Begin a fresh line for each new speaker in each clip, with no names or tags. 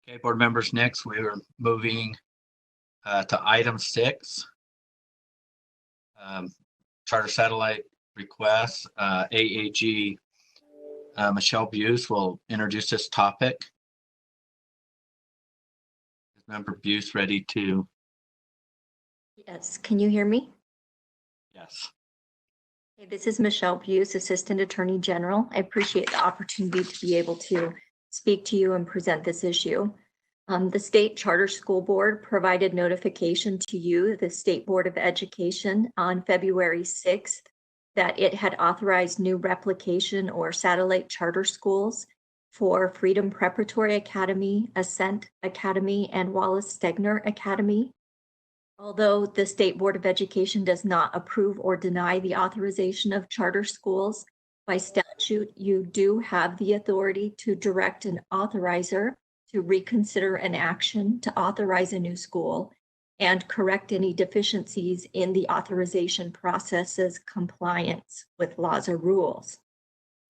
Okay, board members, next we are moving to item 6. Charter satellite requests. AAG Michelle Buse will introduce this topic. Is Member Buse ready to?
Yes, can you hear me?
Yes.
Okay, this is Michelle Buse, Assistant Attorney General. I appreciate the opportunity to be able to speak to you and present this issue. The State Charter School Board provided notification to you, the State Board of Education, on February 6th that it had authorized new replication or satellite charter schools for Freedom Preparatory Academy, Ascent Academy, and Wallace Stegner Academy. Although the State Board of Education does not approve or deny the authorization of charter schools, by statute, you do have the authority to direct an authorizer to reconsider an action to authorize a new school and correct any deficiencies in the authorization process's compliance with laws or rules.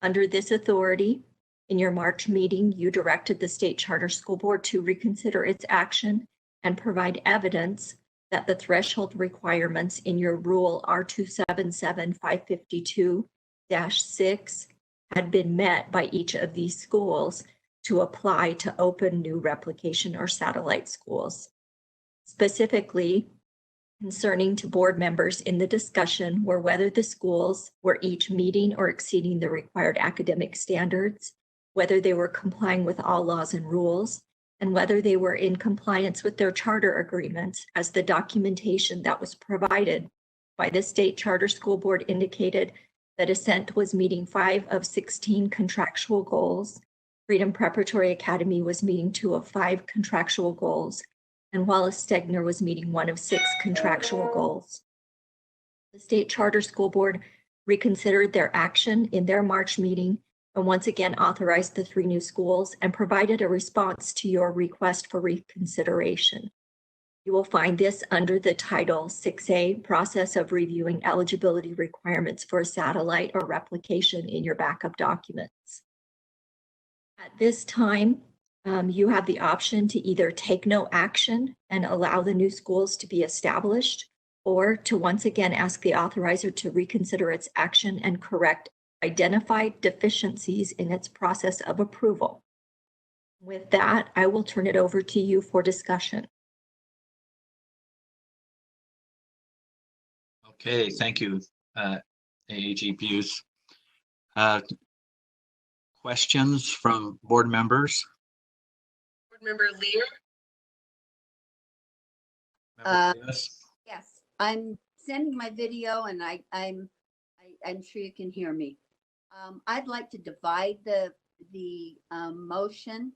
Under this authority, in your March meeting, you directed the State Charter School Board to reconsider its action and provide evidence that the threshold requirements in your Rule R277552-6 had been met by each of these schools to apply to open new replication or satellite schools. Specifically, concerning to board members in the discussion were whether the schools were each meeting or exceeding the required academic standards, whether they were complying with all laws and rules, and whether they were in compliance with their charter agreements, as the documentation that was provided by the State Charter School Board indicated that Ascent was meeting 5 of 16 contractual goals, Freedom Preparatory Academy was meeting 2 of 5 contractual goals, and Wallace Stegner was meeting 1 of 6 contractual goals. The State Charter School Board reconsidered their action in their March meeting and once again authorized the 3 new schools and provided a response to your request for reconsideration. You will find this under the Title 6A, Process of Reviewing Eligibility Requirements for a Satellite or Replication, in your backup documents. At this time, you have the option to either take no action and allow the new schools to be established, or to once again ask the authorizer to reconsider its action and correct identified deficiencies in its process of approval. With that, I will turn it over to you for discussion.
Okay, thank you, AAG Buse. Questions from board members?
Board Member Lear.
Yes, I'm sending my video, and I'm sure you can hear me. I'd like to divide the motion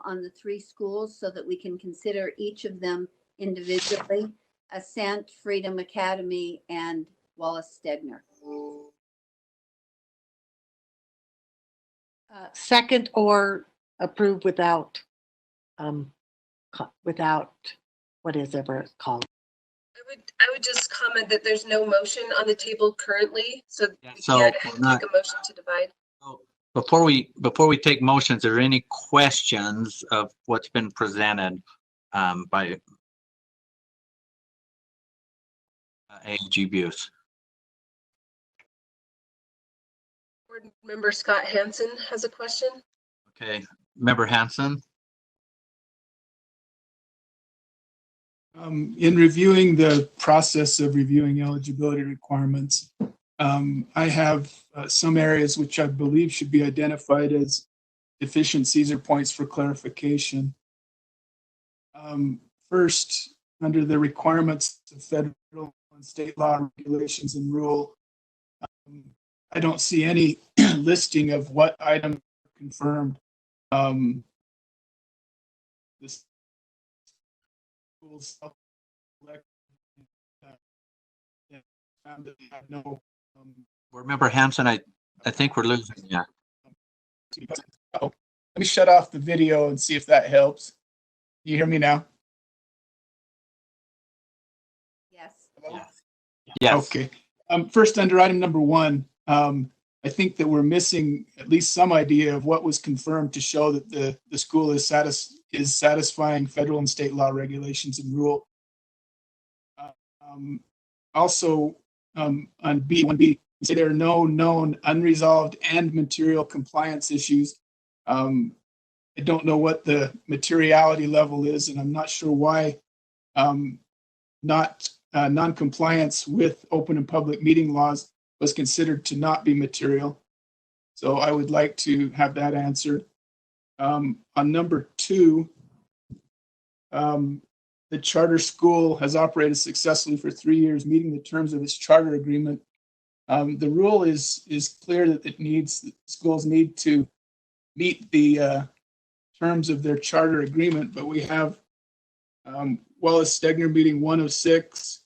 on the 3 schools so that we can consider each of them individually: Ascent, Freedom Academy, and Wallace Stegner.
Second, or approve without whatever it's called.
I would just comment that there's no motion on the table currently, so
Yeah,
we
so
can't
we're not-
take a motion to divide.
Before we take motions, are there any questions of what's been presented by AAG Buse?
Board Member Scott Hansen has a question.
Okay, Member Hansen.
In reviewing the process of reviewing eligibility requirements, I have some areas which I believe should be identified as deficiencies or points for clarification. First, under the requirements of federal and state law regulations and rule, I don't see any listing of what items are confirmed. This
Board Member Hansen, I think we're losing you.
Let me shut off the video and see if that helps. You hear me now?
Yes.
Yes.
Okay. First, under item number 1, I think that we're missing at least some idea of what was confirmed to show that the school is satisfying federal and state law regulations and rule. Also, on B1B, say there are no known unresolved and material compliance issues. I don't know what the materiality level is, and I'm not sure why non-compliance with open and public meeting laws was considered to not be material. So I would like to have that answered. On number 2, the charter school has operated successfully for 3 years, meeting the terms of its charter agreement. The rule is clear that schools need to meet the terms of their charter agreement, but we have Wallace Stegner meeting 1 of 6,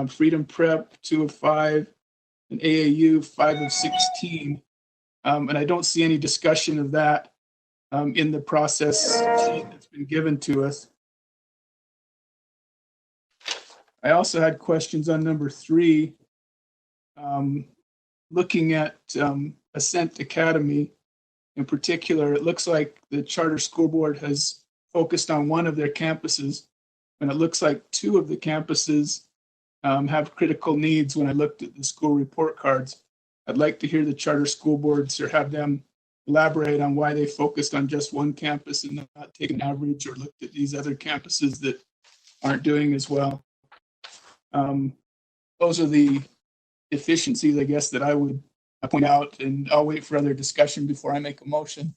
Freedom Prep 2 of 5, and AAU 5 of 16. And I don't see any discussion of that in the process sheet that's been given to us. I also had questions on number 3, looking at Ascent Academy in particular. It looks like the charter school board has focused on one of their campuses, and it looks like 2 of the campuses have critical needs when I looked at the school report cards. I'd like to hear the charter school boards or have them elaborate on why they focused on just one campus and not taken an average or looked at these other campuses that aren't doing as well. Those are the deficiencies, I guess, that I would point out, and I'll wait for other discussion before I make a motion.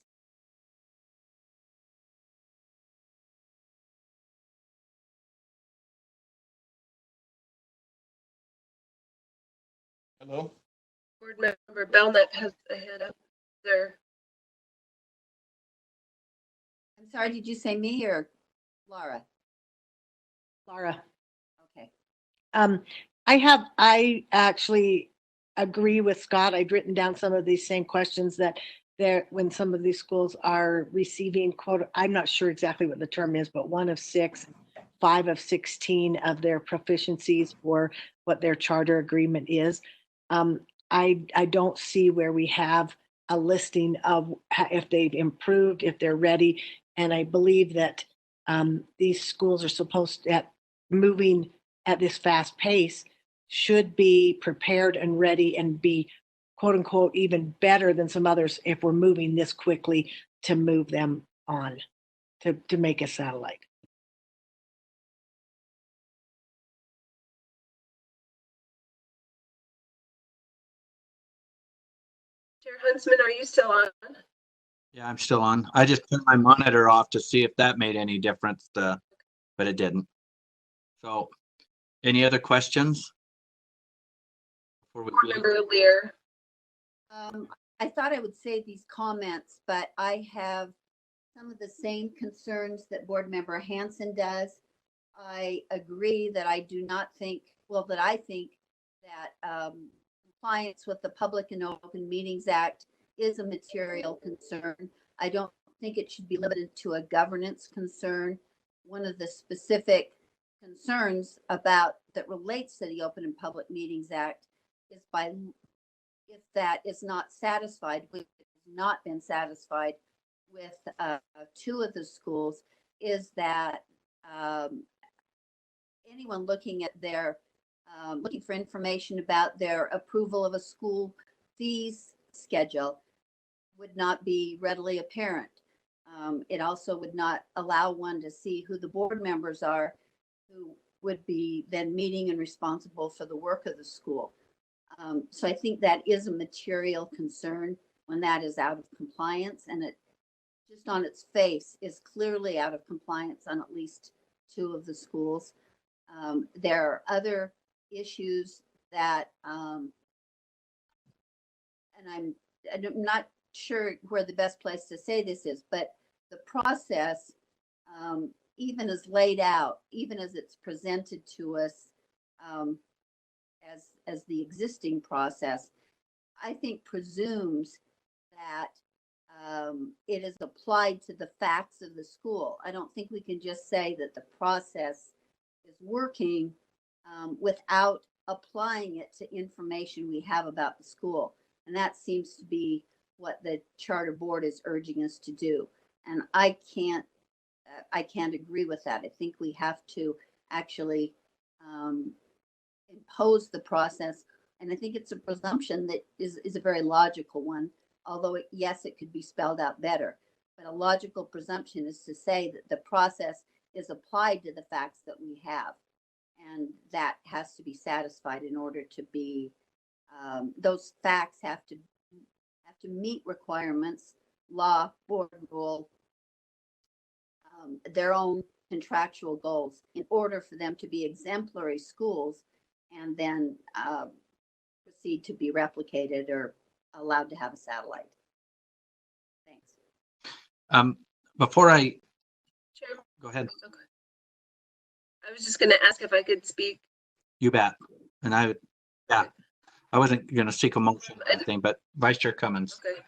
Hello?
Board member Belknap has a hand up there.
I'm sorry, did you say me or Laura?
Laura.
Okay.
I actually agree with Scott. I've written down some of these same questions that when some of these schools are receiving quote, I'm not sure exactly what the term is, but 1 of 6, 5 of 16 of their proficiencies for what their charter agreement is. I don't see where we have a listing of if they've improved, if they're ready. And I believe that these schools are supposed to, moving at this fast pace, should be prepared and ready and be quote unquote even better than some others if we're moving this quickly to move them on to make a satellite.
Chair Huntsman, are you still on?
Yeah, I'm still on. I just turned my monitor off to see if that made any difference, but it didn't. So, any other questions?
Board member Lear.
I thought I would save these comments, but I have some of the same concerns that board member Hansen does. I agree that I do not think, well, that I think that compliance with the Public and Open Meetings Act is a material concern. I don't think it should be limited to a governance concern. One of the specific concerns about that relates to the Open and Public Meetings Act is if that is not satisfied, which has not been satisfied with 2 of the schools, is that anyone looking at their looking for information about their approval of a school fees schedule would not be readily apparent. It also would not allow one to see who the board members are who would be then meeting and responsible for the work of the school. So I think that is a material concern when that is out of compliance, and it just on its face is clearly out of compliance on at least 2 of the schools. There are other issues that, and I'm not sure where the best place to say this is, but the process, even as laid out, even as it's presented to us as the existing process, I think presumes that it is applied to the facts of the school. I don't think we can just say that the process is working without applying it to information we have about the school. And that seems to be what the charter board is urging us to do. And I can't agree with that. I think we have to actually impose the process. And I think it's a presumption that is a very logical one, although yes, it could be spelled out better. But a logical presumption is to say that the process is applied to the facts that we have. And that has to be satisfied in order to be, those facts have to meet requirements, law, board rule, their own contractual goals in order for them to be exemplary schools and then proceed to be replicated or allowed to have a satellite. Thanks.
Before I
Sure.
go ahead,
Okay. I was just going to ask if I could speak.
you bet. And I wasn't going to seek a motion or anything, but Vice Chair Cummins.
Okay.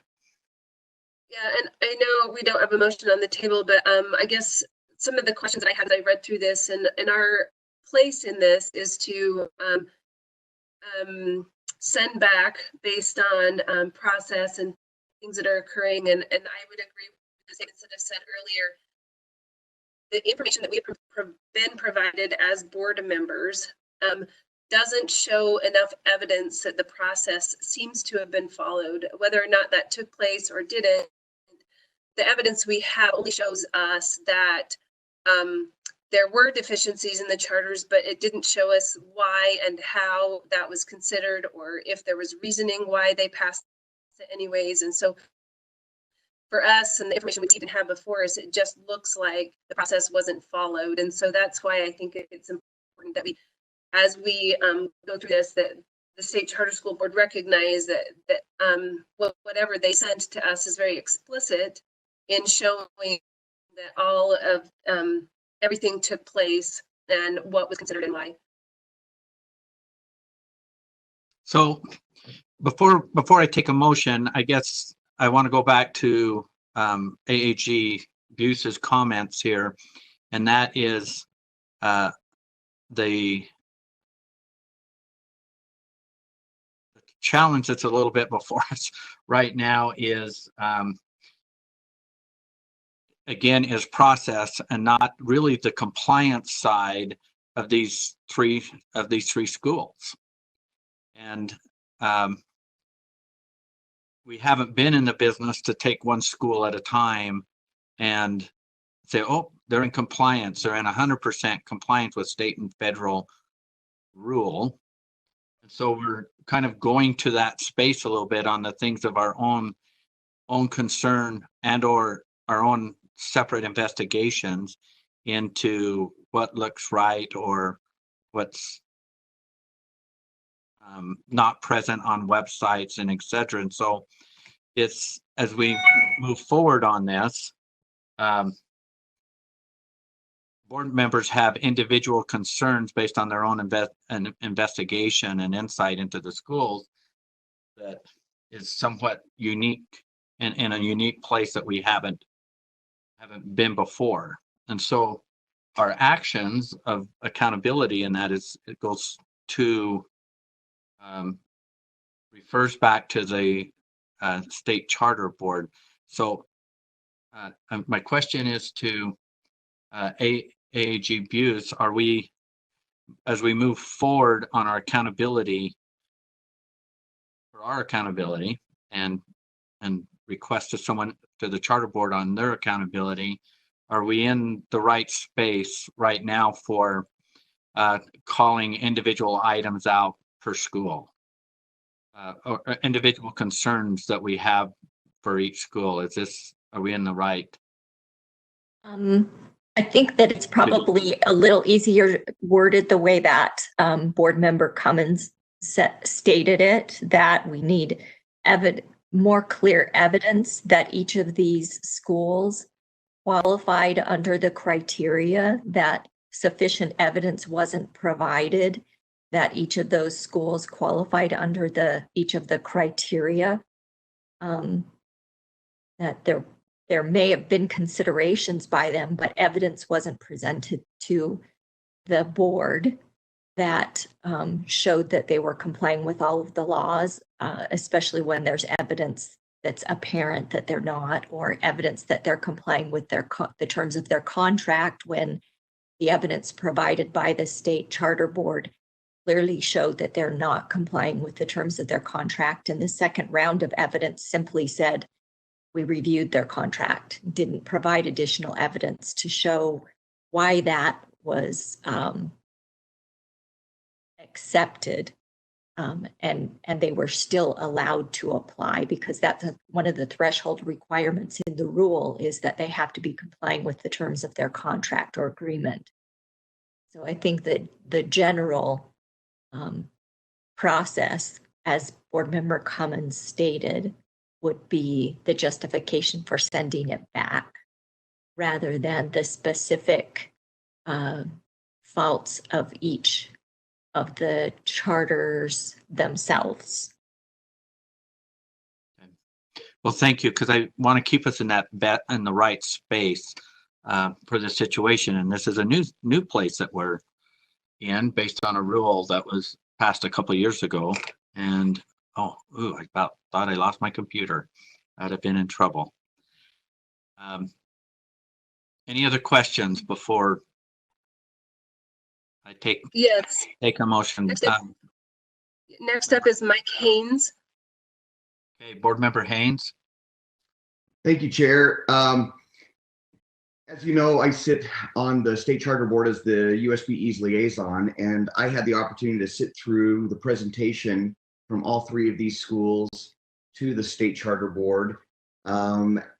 Yeah, and I know we don't have a motion on the table, but I guess some of the questions that I had as I read through this, and our place in this is to send back based on process and things that are occurring. And I would agree with the statements that I've said earlier. The information that we've been provided as board members doesn't show enough evidence that the process seems to have been followed. Whether or not that took place or didn't, the evidence we have only shows us that there were deficiencies in the charters, but it didn't show us why and how that was considered, or if there was reasoning why they passed it anyways. And so for us and the information we even have before us, it just looks like the process wasn't followed. And so that's why I think it's important that we, as we go through this, that the State Charter School Board recognize that whatever they sent to us is very explicit in showing that all of everything took place and what was considered and why.
So before I take a motion, I guess I want to go back to AAG Buse's comments here, and that is the challenge that's a little bit before us right now is again is process and not really the compliance side of these three schools. And we haven't been in the business to take one school at a time and say, oh, they're in compliance, they're in 100% compliance with state and federal rule. And so we're kind of going to that space a little bit on the things of our own concern and or our own separate investigations into what looks right or what's not present on websites and etc. And so it's as we move forward on this, board members have individual concerns based on their own investigation and insight into the schools that is somewhat unique and in a unique place that we haven't been before. And so our actions of accountability in that is it goes to refers back to the state charter board. So my question is to AAG Buse, are we, as we move forward on our accountability, and request to the charter board on their accountability, are we in the right space right now for calling individual items out per school, or individual concerns that we have for each school? Are we in the right?
I think that it's probably a little easier worded the way that board member Cummins stated it, that we need more clear evidence that each of these schools qualified under the criteria, that sufficient evidence wasn't provided, that each of those schools qualified under each of the criteria, that there may have been considerations by them, but evidence wasn't presented to the board that showed that they were complying with all of the laws, especially when there's evidence that's apparent that they're not, or evidence that they're complying with the terms of their contract, when the evidence provided by the state charter board clearly showed that they're not complying with the terms of their contract. And the second round of evidence simply said, we reviewed their contract, didn't provide additional evidence to show why that was accepted. And they were still allowed to apply, because that's one of the threshold requirements in the rule, is that they have to be complying with the terms of their contract or agreement. So I think that the general process, as Board Member Cummins stated, would be the justification for sending it back, rather than the specific faults of each of the charters themselves.
Well, thank you, because I want to keep us in the right space for the situation. And this is a new place that we're in, based on a rule that was passed a couple of years ago. And I about thought I lost my computer. I'd have been in trouble. Any other questions before I take a motion?
Next up is Mike Haynes.
Okay, Board Member Haynes.
Thank you, Chair. As you know, I sit on the State Charter Board as the USBE's liaison, and I had the opportunity to sit through the presentation from all three of these schools to the State Charter Board,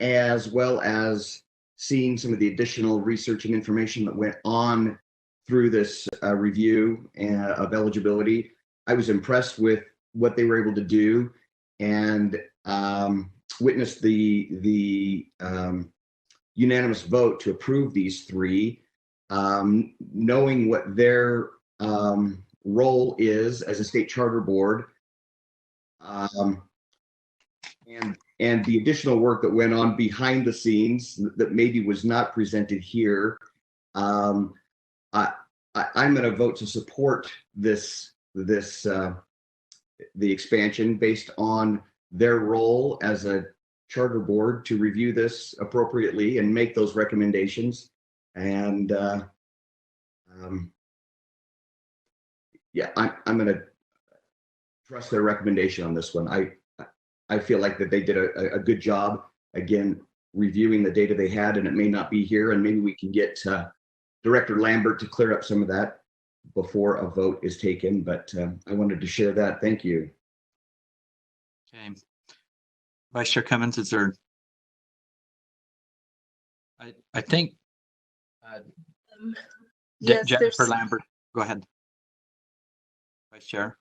as well as seeing some of the additional research and information that went on through this review of eligibility. I was impressed with what they were able to do, and witnessed the unanimous vote to approve these three, knowing what their role is as a state charter board, and the additional work that went on behind the scenes that maybe was not presented here. I'm going to vote to support the expansion based on their role as a charter board to review this appropriately and make those recommendations. And I'm going to trust their recommendation on this one. I feel like that they did a good job, again, reviewing the data they had, and it may not be here, and maybe we can get Director Lambert to clear up some of that before a vote is taken, but I wanted to share that. Thank you.
Okay. Vice Chair Cummins, is there? I think
Yes,
Jennifer Lambert, go ahead. Vice Chair,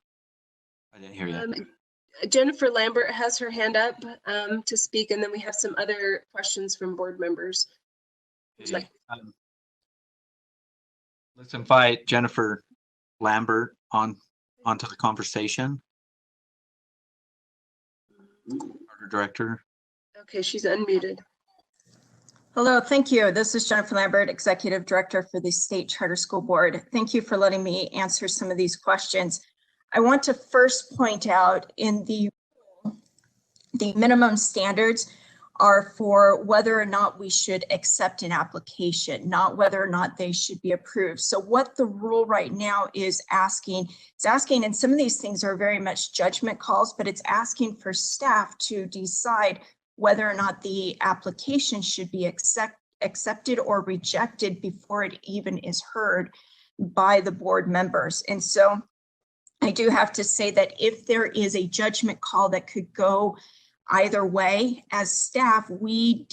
I didn't hear you.
Jennifer Lambert has her hand up to speak, and then we have some other questions from board members.
Okay. Let's invite Jennifer Lambert onto the conversation. Charter Director.
Okay, she's unmuted.
Hello, thank you. This is Jennifer Lambert, Executive Director for the State Charter School Board. Thank you for letting me answer some of these questions. I want to first point out in the minimum standards are for whether or not we should accept an application, not whether or not they should be approved. So what the rule right now is asking, and some of these things are very much judgment calls, but it's asking for staff to decide whether or not the application should be accepted or rejected before it even is heard by the board members. And so I do have to say that if there is a judgment call that could go either way, as staff, we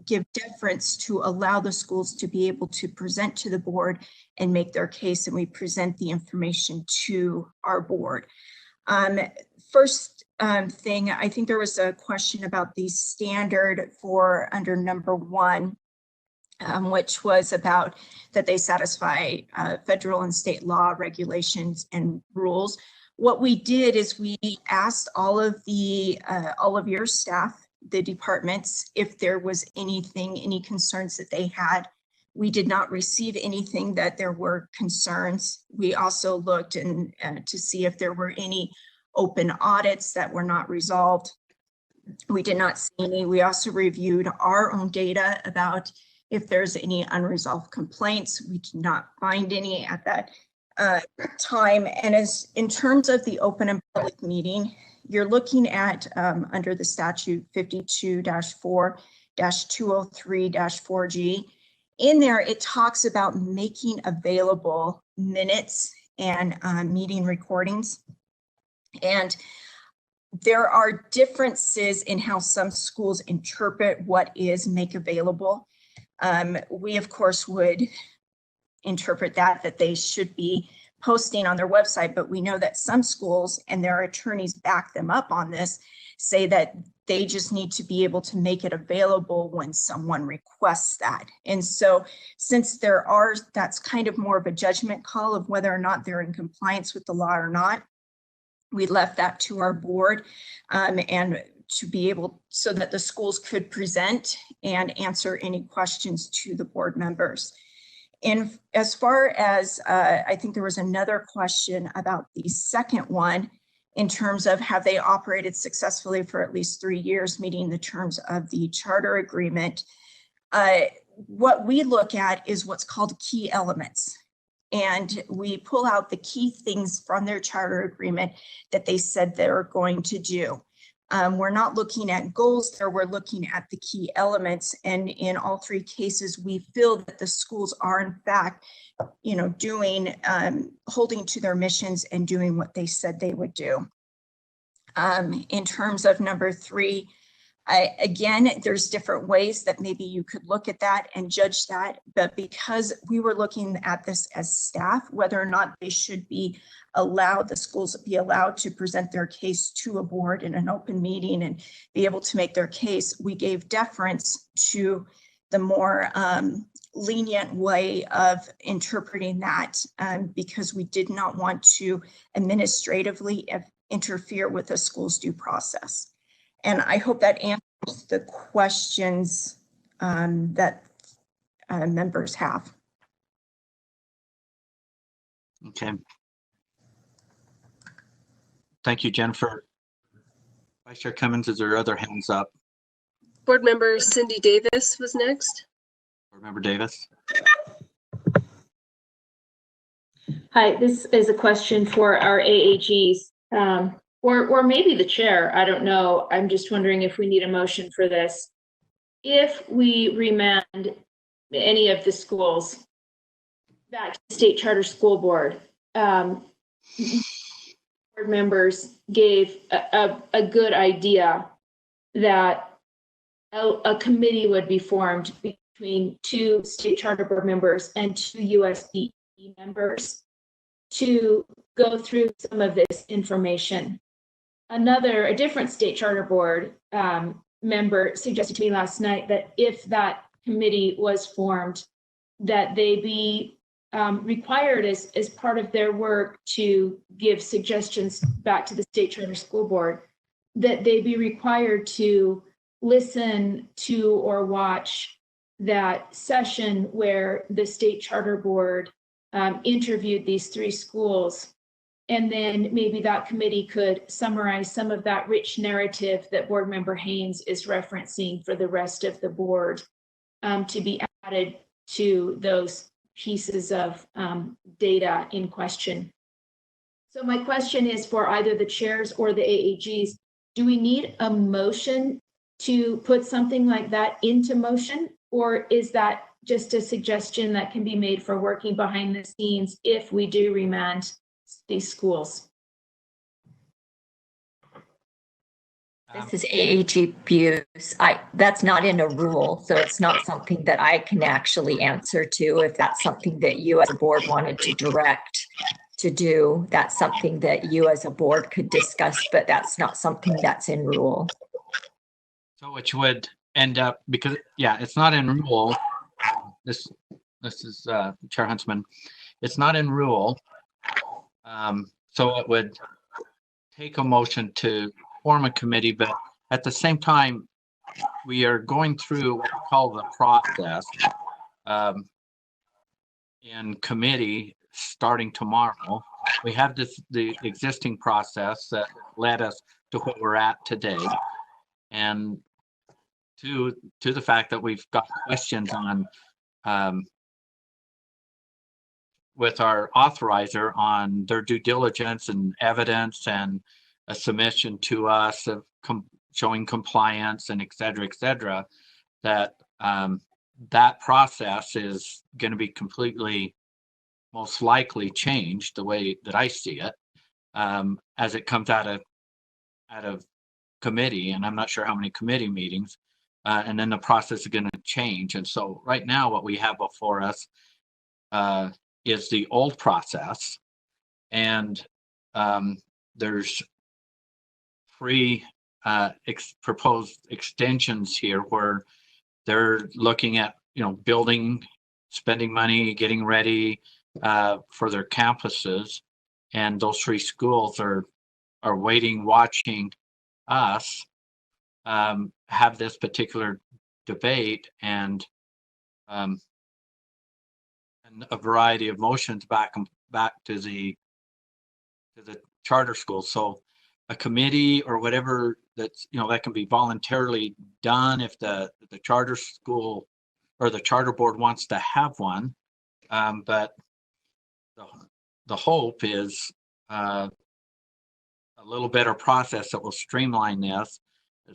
give deference to allow the schools to be able to present to the board and make their case, and we present the information to our board. First thing, I think there was a question about the standard for under number 1, which was about that they satisfy federal and state law, regulations, and rules. What we did is we asked all of your staff, the departments, if there was any concerns that they had We did not receive anything that there were concerns. We also looked to see if there were any open audits that were not resolved. We did not see any. We also reviewed our own data about if there's any unresolved complaints. We did not find any at that time. And as in terms of the open and public meeting, you're looking at under the statute 52-4-203-4G. In there, it talks about making available minutes and meeting recordings. And there are differences in how some schools interpret what is make available. We, of course, would interpret that they should be posting on their website, but we know that some schools, and their attorneys back them up on this, say that they just need to be able to make it available when someone requests that. And so since that's kind of more of a judgment call of whether or not they're in compliance with the law or not, we left that to our board and to be able so that the schools could present and answer any questions to the board members. And as far as I think there was another question about the second one in terms of have they operated successfully for at least 3 years, meeting the terms of the charter agreement. What we look at is what's called key elements. And we pull out the key things from their charter agreement that they said they're going to do. We're not looking at goals there, we're looking at the key elements. And in all 3 cases, we feel that the schools are in fact, doing, holding to their missions and doing what they said they would do. In terms of number 3, again, there's different ways that maybe you could look at that and judge that, but because we were looking at this as staff, whether or not they should be allowed, the schools be allowed to present their case to a board in an open meeting and be able to make their case, we gave deference to the more lenient way of interpreting that because we did not want to administratively interfere with the school's due process. And I hope that answers the questions that members have.
Okay. Thank you, Jennifer. Vice Chair Cummins, is there other hands up?
Board Member Cindy Davis was next.
Board Member Davis.
Hi, this is a question for our AAGs. Or maybe the chair, I don't know. I'm just wondering if we need a motion for this. If we remand any of the schools back to the State Charter School Board, board members gave a good idea that a committee would be formed between 2 State Charter Board members and 2 USBE members to go through some of this information. A different State Charter Board member suggested to me last night that if that committee was formed, that they be required as part of their work to give suggestions back to the State Charter School Board, that they be required to listen to or watch that session where the State Charter Board interviewed these 3 schools. And then maybe that committee could summarize some of that rich narrative that Board Member Haynes is referencing for the rest of the board to be added to those pieces of data in question. So my question is for either the chairs or the AAGs, do we need a motion to put something like that into motion? Or is that just a suggestion that can be made for working behind the scenes if we do remand these schools?
This is AAG abuse. That's not in a rule, so it's not something that I can actually answer to. If that's something that you as a board wanted to direct to do, that's something that you as a board could discuss, but that's not something that's in rule.
So which would end up, because it's not in rule. This is Chair Huntsman. It's not in rule. So it would take a motion to form a committee, but at the same time, we are going through what we call the process. in committee starting tomorrow. We have the existing process that led us to where we're at today, and to the fact that we've got questions on with our authorizer on their due diligence and evidence and a submission to us of showing compliance and et cetera, that that process is going to be completely, most likely changed the way that I see it as it comes out of committee, and I'm not sure how many committee meetings, and then the process is going to change. And so right now what we have before us is the old process, and there's three proposed extensions here where they're looking at, building, spending money, getting ready for their campuses, and those three schools are waiting, watching us have this particular debate and a variety of motions back to the charter school. So a committee or whatever that's, that can be voluntarily done if the charter school or the charter board wants to have one. But the hope is a little better process that will streamline this,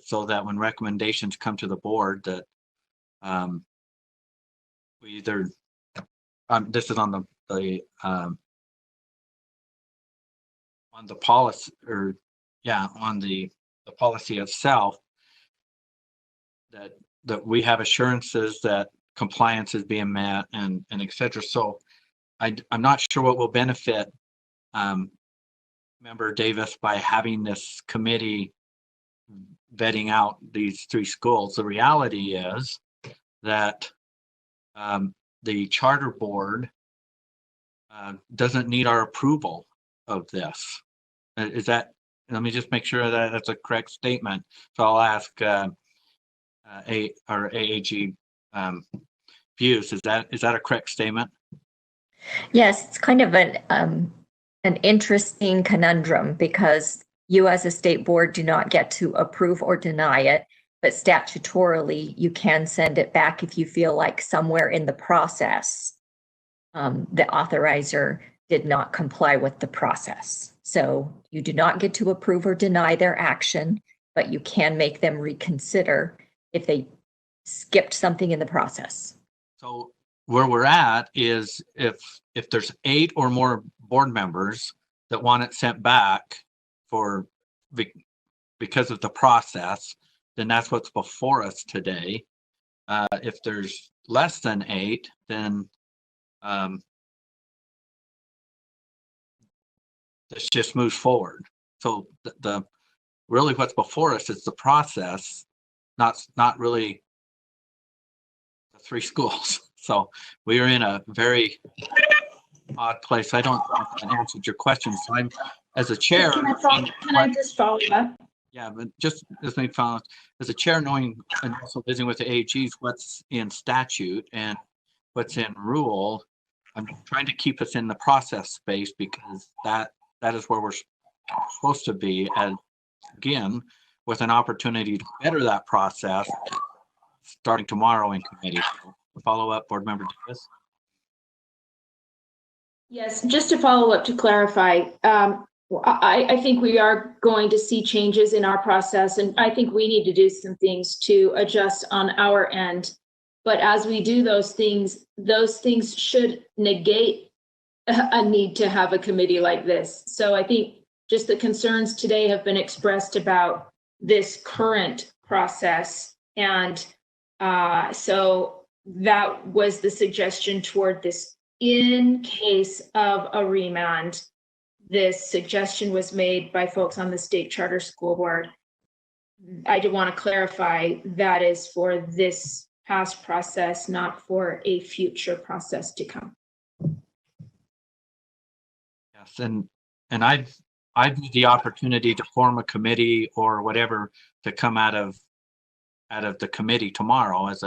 so that when recommendations come to the board, that we either this is on the policy, or on the policy itself, that we have assurances that compliance is being met and et cetera. So I'm not sure what will benefit Member Davis by having this committee vetting out these three schools. The reality is that the charter board doesn't need our approval of this. Is that, let me just make sure that that's a correct statement. So I'll ask AAG views. Is that a correct statement?
Yes, it's kind of an interesting conundrum, because you as a state board do not get to approve or deny it, but statutorily you can send it back if you feel like somewhere in the process the authorizer did not comply with the process. So you do not get to approve or deny their action, but you can make them reconsider if they skipped something in the process.
So where we're at is if there's 8 or more board members that want it sent back because of the process, then that's what's before us today. If there's less than 8, then this just moves forward. So the really what's before us is the process, not really the 3 schools. So we are in a very odd place. I don't know if that answered your question. So I'm, as a chair,
Can I just follow up?
Yeah, but just as we found, as a chair, knowing and also visiting with the AGs, what's in statute and what's in rule, I'm trying to keep us in the process space, because that is where we're supposed to be, and again, with an opportunity to better that process starting tomorrow in committee. Follow up, Board Member Davis.
Yes, just to follow up, to clarify, I think we are going to see changes in our process, and I think we need to do some things to adjust on our end. But as we do those things should negate a need to have a committee like this. So I think just the concerns today have been expressed about this current process. And so that was the suggestion toward this. In case of a remand, this suggestion was made by folks on the state charter school board. I do want to clarify that is for this past process, not for a future process to come.
Yes, and I've the opportunity to form a committee or whatever to come out of the committee tomorrow as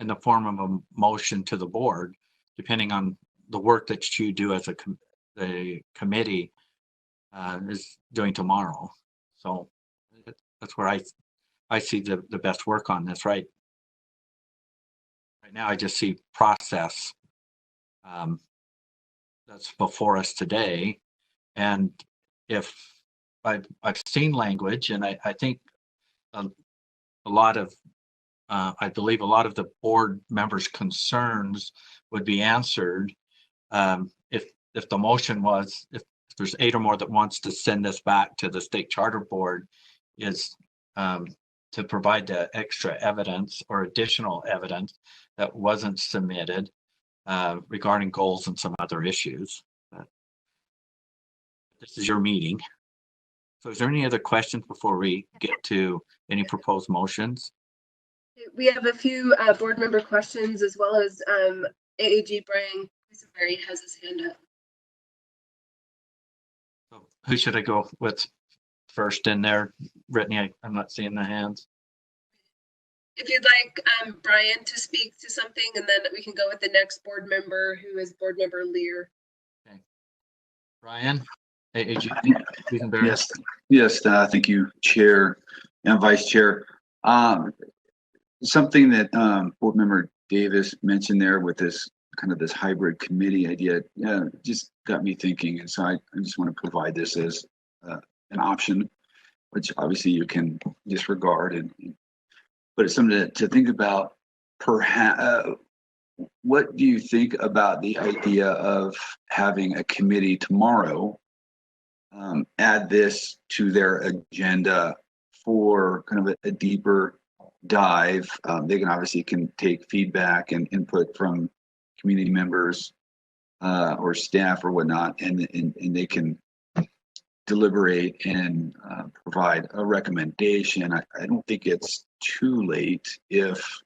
in the form of a motion to the board, depending on the work that you do as the committee is doing tomorrow. So that's where I see the best work on this. Right now, I just see process that's before us today. And if I've seen language, and I think a lot of I believe a lot of the board members' concerns would be answered if the motion was, if there's 8 or more that wants to send this back to the state charter board, is to provide the extra evidence or additional evidence that wasn't submitted regarding goals and some other issues. This is your meeting. So is there any other questions before we get to any proposed motions?
We have a few board member questions, as well as AAG Brian has his hand up.
So who should I go with first in there? Brittany, I'm not seeing the hands.
If you'd like Brian to speak to something, and then we can go with the next board member, who is board member Lear.
Okay. Brian, AAG.
Yes. Thank you, Chair and Vice Chair. Something that Board Member Davis mentioned there with this kind of this hybrid committee idea, just got me thinking, and so I just want to provide this as an option, which obviously you can disregard, but it's something to think about. Perhaps, what do you think about the idea of having a committee tomorrow add this to their agenda for kind of a deeper dive? They can take feedback and input from community members or staff or whatnot, and they can deliberate and provide a recommendation. I don't think it's too late if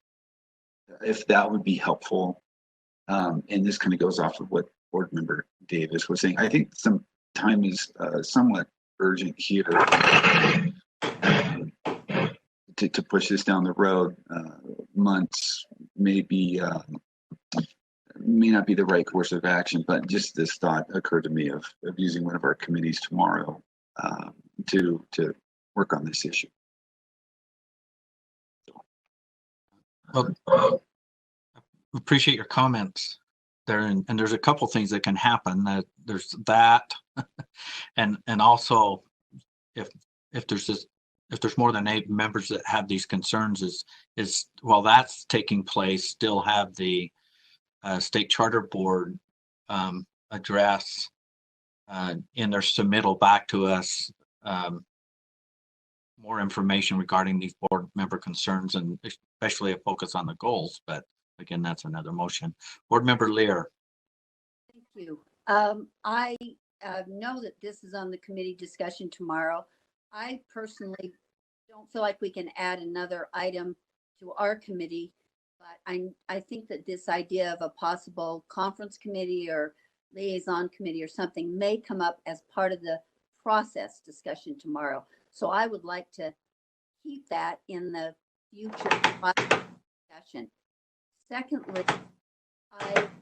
that would be helpful. And this kind of goes off of what Board Member Davis was saying. I think some time is somewhat urgent here to push this down the road. Months may not be the right course of action, but just this thought occurred to me of using one of our committees tomorrow to work on this issue.
Well, appreciate your comments there, and there's a couple things that can happen. There's that, and also if there's more than 8 members that have these concerns, is while that's taking place, still have the state charter board address in their submittal back to us more information regarding these board member concerns, and especially a focus on the goals. But again, that's another motion. Board Member Lear.
Thank you. I know that this is on the committee discussion tomorrow. I personally don't feel like we can add another item to our committee, but I think that this idea of a possible conference committee or liaison committee or something may come up as part of the process discussion tomorrow. So I would like to keep that in the future discussion. Secondly,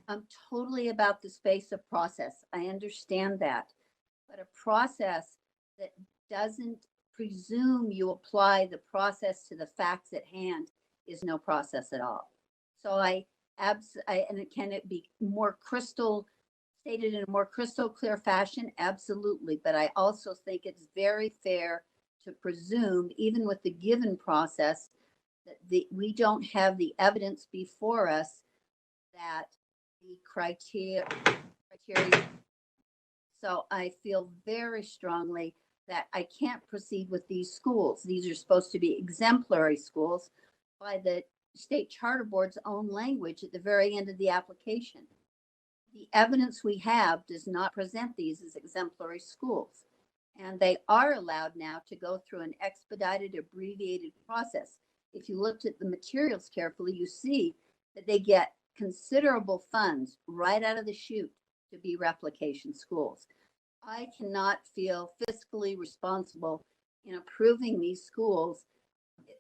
I'm totally about the space of process. I understand that, but a process that doesn't presume you apply the process to the facts at hand is no process at all. So and can it be more stated in a more crystal clear fashion? Absolutely. But I also think it's very fair to presume, even with the given process, that we don't have the evidence before us that the criteria. So I feel very strongly that I can't proceed with these schools. These are supposed to be exemplary schools by the state charter board's own language at the very end of the application. The evidence we have does not present these as exemplary schools. And they are allowed now to go through an expedited, abbreviated process. If you looked at the materials carefully, you see that they get considerable funds right out of the chute to be replication schools. I cannot feel fiscally responsible in approving these schools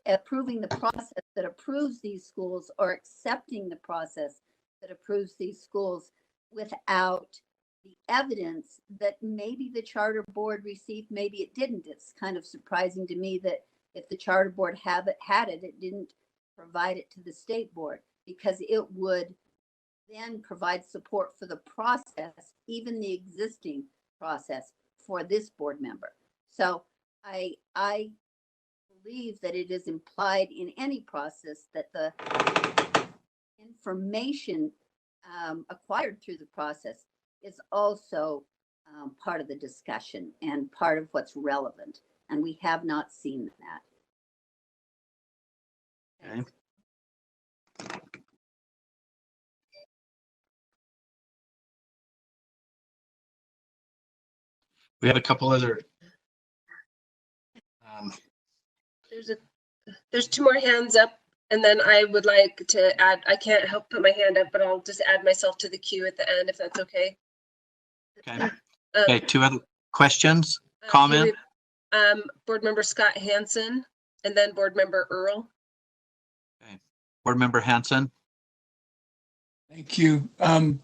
approving the process that approves these schools or accepting the process that approves these schools without the evidence that maybe the charter board received, maybe it didn't. It's kind of surprising to me that if the charter board had it, it didn't provide it to the state board, because it would then provide support for the process, even the existing process for this board member. So I believe that it is implied in any process that the information acquired through the process is also part of the discussion and part of what's relevant. And we have not seen that.
Okay. We have a couple other.
There's two more hands up, and then I would like to add, I can't help put my hand up, but I'll just add myself to the queue at the end, if that's okay.
Okay. Okay. Two other questions,
Okay,
comment.
Board Member Scott Hansen, and then Board Member Earl.
Okay. Board Member Hansen.
Thank you. And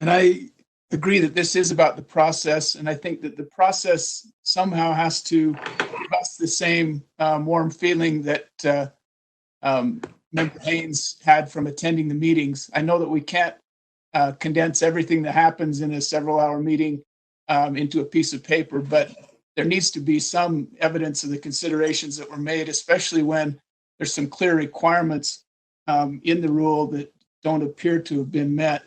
I agree that this is about the process, and I think that the process somehow has to give us the same warm feeling that Member Haynes had from attending the meetings. I know that we can't condense everything that happens in a several-hour meeting into a piece of paper, but there needs to be some evidence of the considerations that were made, especially when there's some clear requirements in the rule that don't appear to have been met.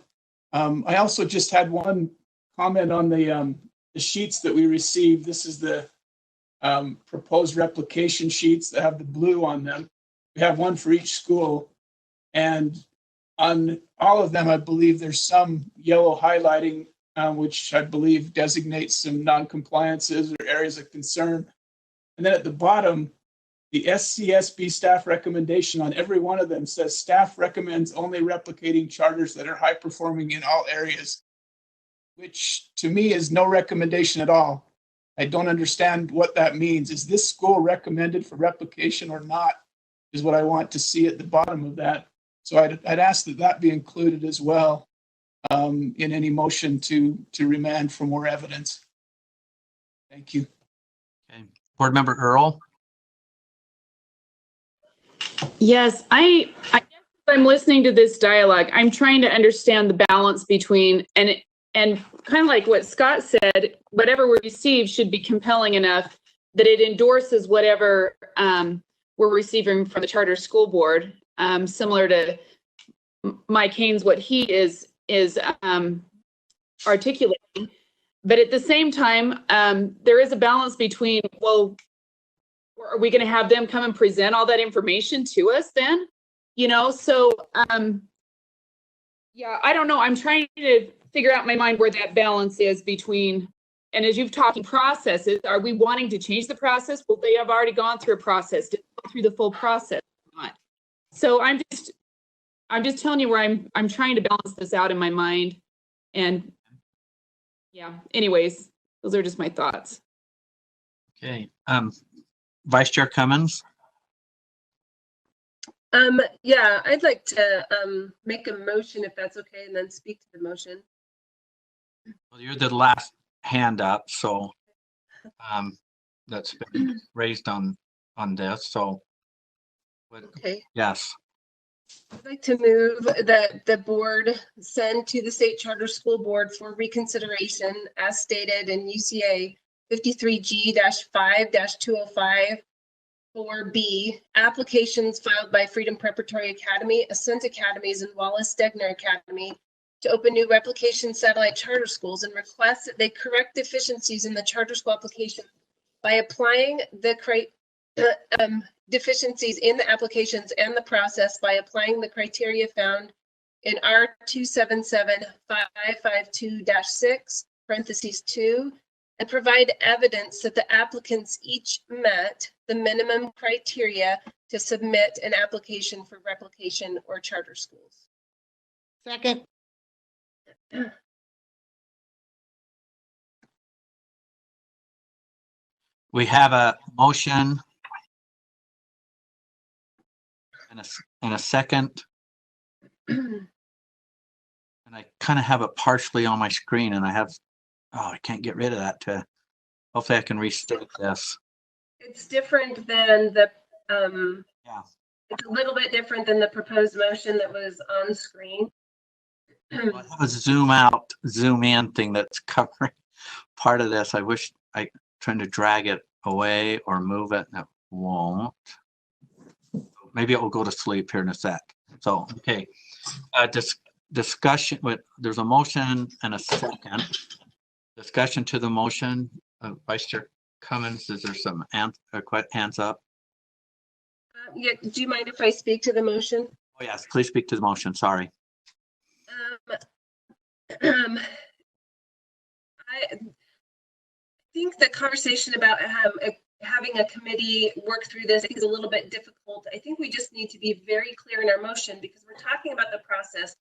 I also just had one comment on the sheets that we received. This is the proposed replication sheets that have the blue on them. We have one for each school, and on all of them, I believe there's some yellow highlighting, which I believe designates some non-compliances or areas of concern. And then at the bottom, the SCSB staff recommendation on every one of them says staff recommends only replicating charters that are high performing in all areas, which to me is no recommendation at all. I don't understand what that means. Is this school recommended for replication or not, is what I want to see at the bottom of that. So I'd ask that that be included as well in any motion to remand for more evidence. Thank you.
Okay. Board Member Earl.
Yes, I guess if I'm listening to this dialogue, I'm trying to understand the balance between, and kind of like what Scott said, whatever we receive should be compelling enough that it endorses whatever we're receiving from the charter school board, similar to Mike Haynes, what he is articulating. But at the same time, there is a balance between, well, are we going to have them come and present all that information to us then? You know, so yeah, I don't know. I'm trying to figure out in my mind where that balance is between, and as you've talked processes, are we wanting to change the process? Well, they have already gone through a process, did they go through the full process or not? So I'm just telling you where I'm trying to balance this out in my mind. And yeah, anyways, those are just my thoughts.
Okay. Vice Chair Cummins.
Yeah, I'd like to make a motion if that's okay, and then speak to the motion.
Well, you're the last hand up, so that's been raised on this. So,
Okay.
Yes.
I'd like to move that the board send to the State Charter School Board for reconsideration, as stated in UCA 53G-5-205 4B, applications filed by Freedom Preparatory Academy, Ascent Academies, and Wallace Stegner Academy to open new replication satellite charter schools, and request that they correct deficiencies in the charter school application by applying the deficiencies in the applications and the process by applying the criteria found in R277552-6, parentheses 2, and provide evidence that the applicants each met the minimum criteria to submit an application for replication or charter schools.
Second.
We have a motion and a second. And I kind of have it partially on my screen, and I can't get rid of that. Hopefully I can restate this.
It's different than the,
Yeah.
it's a little bit different than the proposed motion that was on screen.
Well, I have a zoom out, zoom in thing that's covering part of this. I wish trying to drag it away or move it, and it won't. Maybe it will go to sleep here in a sec. So, okay. Discussion there's a motion and a second. Discussion to the motion. Vice Chair Cummins, is there some hands up?
Yeah, do you mind if I speak to the motion?
Oh yes, please speak to the motion. Sorry.
I think the conversation about having a committee work through this is a little bit difficult. I think we just need to be very clear in our motion because we're talking about the process.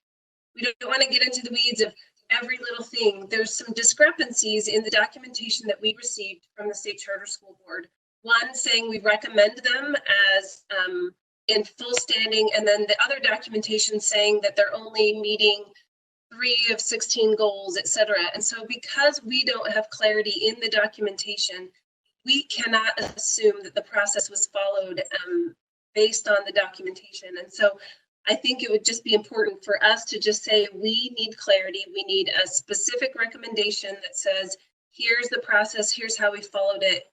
We don't want to get into the weeds of every little thing. There's some discrepancies in the documentation that we received from the State Charter School Board. One saying we recommend them as in full standing, and then the other documentation saying that they're only meeting 3 of 16 goals, etc. And so because we don't have clarity in the documentation, we cannot assume that the process was followed based on the documentation. And so I think it would just be important for us to just say, we need clarity. We need a specific recommendation that says, here's the process, here's how we followed it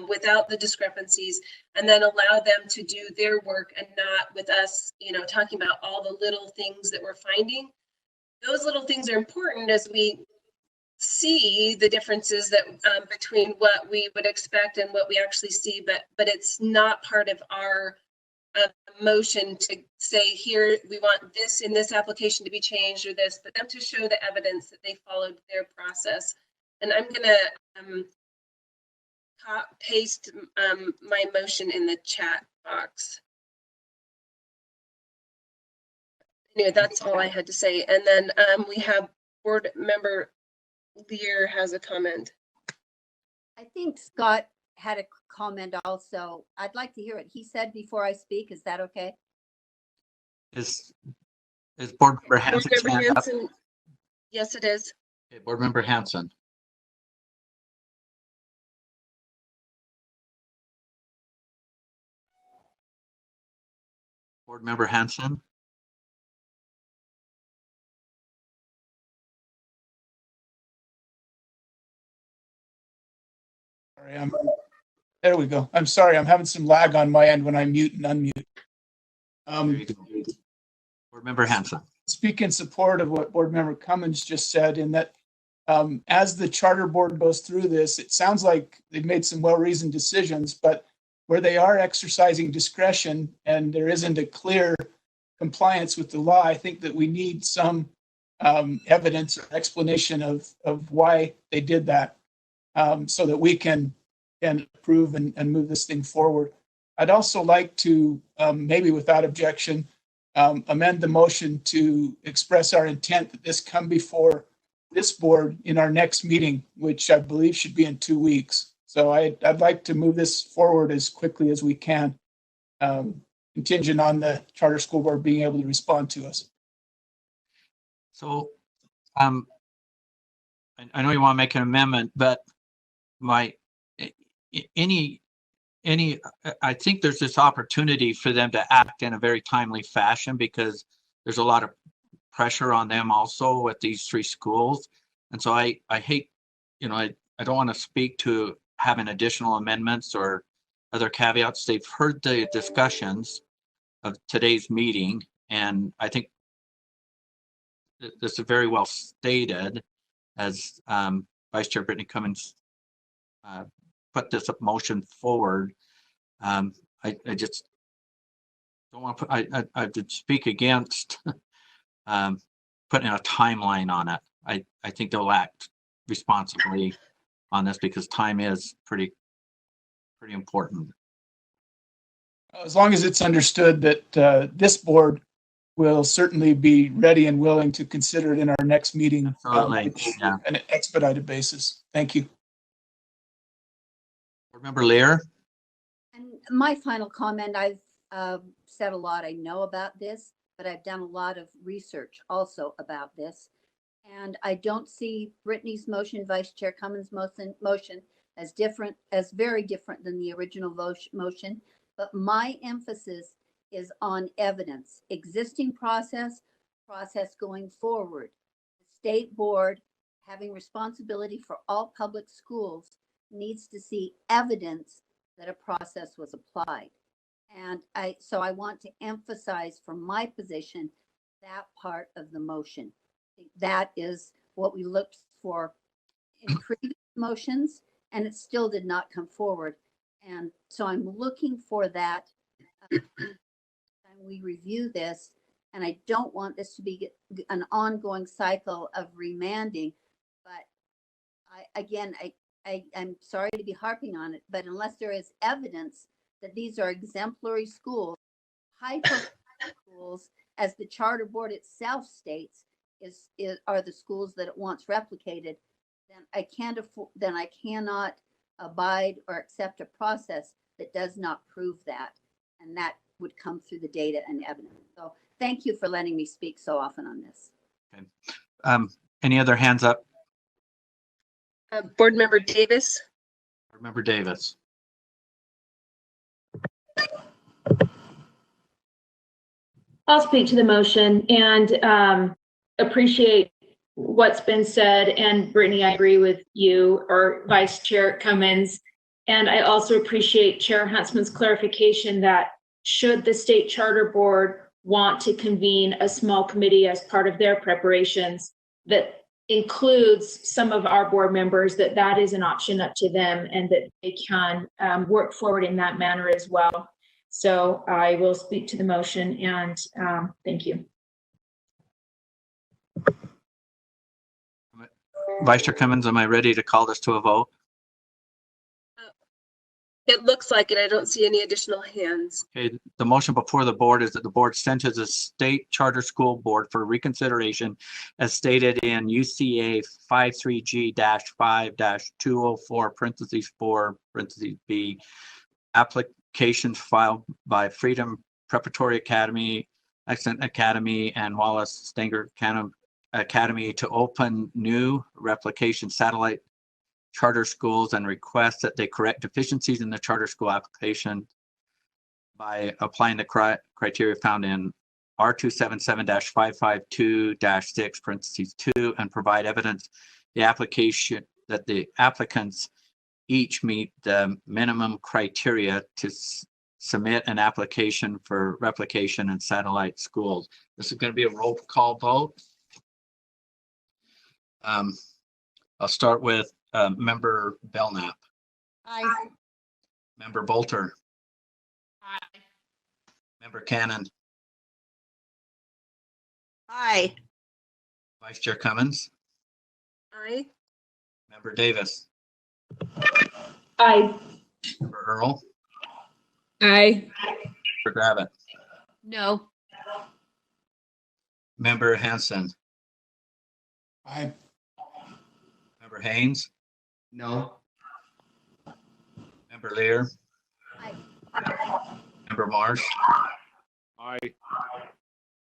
without the discrepancies, and then allow them to do their work and not with us, talking about all the little things that we're finding. Those little things are important as we see the differences that between what we would expect and what we actually see, but it's not part of our motion to say, here, we want this in this application to be changed or this, but them to show the evidence that they followed their process. And I'm gonna paste my motion in the chat box. Anyway, that's all I had to say. And then we have board member Lear has a comment.
I think Scott had a comment also. I'd like to hear what he said before I speak. Is that okay?
Is Board Member Hansen's hand up?
Yes, it is.
Okay, Board Member Hansen. Board Member Hansen.
Sorry, there we go. I'm sorry, I'm having some lag on my end when I mute and unmute.
Board Member Hansen.
Speak in support of what Board Member Cummins just said, in that as the Charter Board goes through this, it sounds like they've made some well-reasoned decisions, but where they are exercising discretion and there isn't a clear compliance with the law, I think that we need some evidence or explanation of why they did that, so that we can approve and move this thing forward. I'd also like to, maybe without objection, amend the motion to express our intent that this come before this board in our next meeting, which I believe should be in 2 weeks. So I'd like to move this forward as quickly as we can, contingent on the Charter School Board being able to respond to us.
So I know you want to make an amendment, but I think there's this opportunity for them to act in a very timely fashion, because there's a lot of pressure on them also with these 3 schools. And so I hate, I don't want to speak to having additional amendments or other caveats. They've heard the discussions of today's meeting, and I think this is very well stated as Vice Chair Brittany Cummins put this motion forward. I just don't want to put, I did speak against putting a timeline on it. I think they'll act responsibly on this because time is pretty important.
As long as it's understood that this board will certainly be ready and willing to consider it in our next meeting on an expedited basis. Thank you.
Board Member Lear.
And my final comment, I've said a lot. I know about this, but I've done a lot of research also about this. And I don't see Brittany's motion, Vice Chair Cummins' motion as very different than the original motion. But my emphasis is on evidence, existing process going forward. The state board, having responsibility for all public schools, needs to see evidence that a process was applied. And so I want to emphasize from my position that part of the motion. I think that is what we looked for in previous motions, and it still did not come forward. And so I'm looking for that and we review this. And I don't want this to be an ongoing cycle of remanding. But I'm sorry to be harping on it, but unless there is evidence that these are exemplary schools, high schools, as the charter board itself states, are the schools that it wants replicated, then I cannot abide or accept a process that does not prove that. And that would come through the data and evidence. So thank you for letting me speak so often on this.
Okay. Any other hands up?
Board Member Davis.
Board Member Davis.
I'll speak to the motion and appreciate what's been said. And Brittany, I agree with you, or Vice Chair Cummins. And I also appreciate Chair Huntsman's clarification that should the state charter board want to convene a small committee as part of their preparations that includes some of our board members, that is an option up to them and that they can work forward in that manner as well. So I will speak to the motion and thank you.
Vice Chair Cummins, am I ready to call this to a vote?
It looks like it. I don't see any additional hands.
Okay, the motion before the board is that the board send to the state charter school board for reconsideration as stated in UCA 53G-5-204 parentheses 4 parentheses B, applications filed by Freedom Preparatory Academy, Accent Academy, and Wallace Stanger Academy to open new replication satellite charter schools and request that they correct deficiencies in the charter school application by applying the criteria found in R277-552-6 parentheses 2 and provide evidence the application that the applicants each meet the minimum criteria to submit an application for replication in satellite schools. This is going to be a roll call vote. I'll start with Member Belknap.
Aye.
Member Bolter.
Aye.
Member Cannon.
Aye.
Vice Chair Cummins.
Aye.
Member Davis.
Aye.
Member Earl.
Aye.
Member Gravitt.
No.
Member Hanson.
Aye.
Member Haynes.
No.
Member Lear.
Aye.
Member Marsh.
Aye.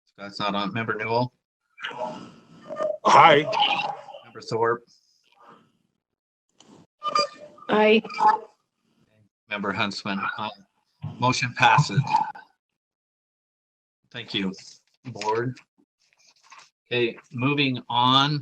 Scott's not on. Member Newell.
Aye.
Member Thorpe.
Aye.
Member Huntsman. Motion passes. Thank you, board. Okay, moving on.